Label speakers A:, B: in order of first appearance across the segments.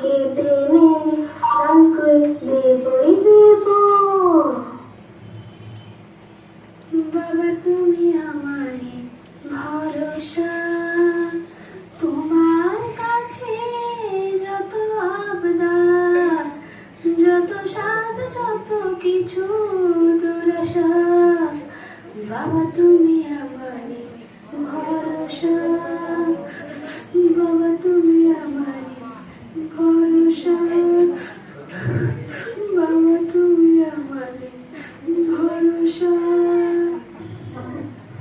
A: তোমাকে টেনে গান করে দেবই দেব।
B: বাবা তুমি আমারই ভরসা, তোমার কাছে যত আবদার, যত সাজ, যত কিছু দুরাশা। বাবা তুমি আমারই ভরসা, বাবা তুমি আমারই ভরসা, বাবা তুমি আমারই ভরসা।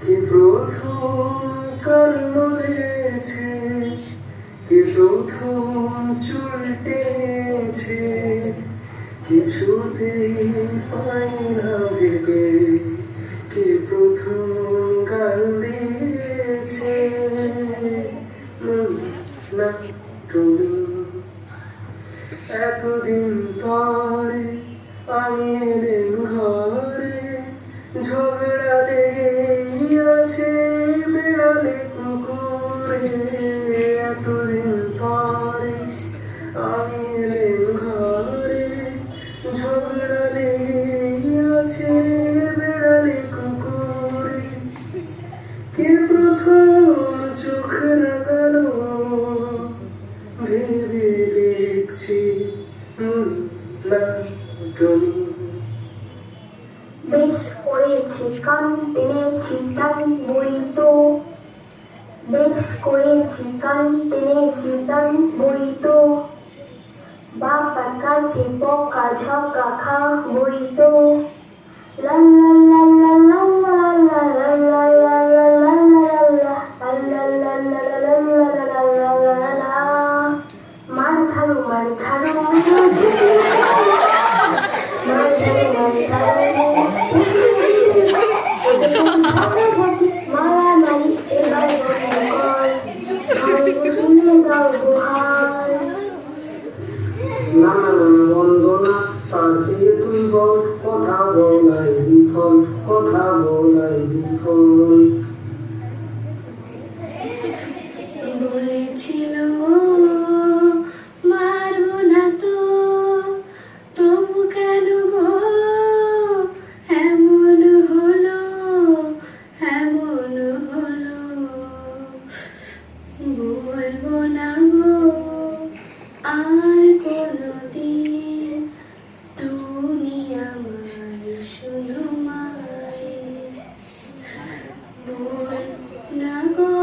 C: কি প্রথম কাল বলেছে, কি প্রথম চুল টেনেছে, কিছুতেই পাই না ভেবে, কি প্রথম গাল দিয়েছে। না তুমি এতদিন পরে আমি এলেন ঘরে, ঝগড়া লেগেই আছে বেড়ালে কুকুরে। এতদিন পরে আমি এলেন ঘরে, ঝগড়া লেগেই আছে বেড়ালে কুকুরে। কে প্রথম চোখ লাগালো ভেবে দেখছি, না তুমি।
A: বেশ করেছি কান টেনেছি টান বই তো, বেশ করেছি কান টেনেছি টান বই তো, বাবার কাছে বকা ঝকা খাবই তো। লা লা লা লা লা লা লা লা লা লা লা লা লা লা লা লা লা। মার ঝাড়ু মার ঝাড়ু মারামারি এবার শুনে দাও গুহার।
C: নানান বন্দনা তার চেয়ে তুই বল, কথা বলাই বিফল, কথা বলাই বিফল।
B: বলেছিল মারবো না তো, তবু কেন গো এমন হলো, এমন হলো। বলবো না গো আর কোনোদিন, টুনি আমার শুধু মায়ের। বলবো না গো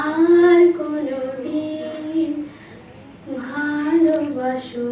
B: আর কোনোদিন, ভালোবাসো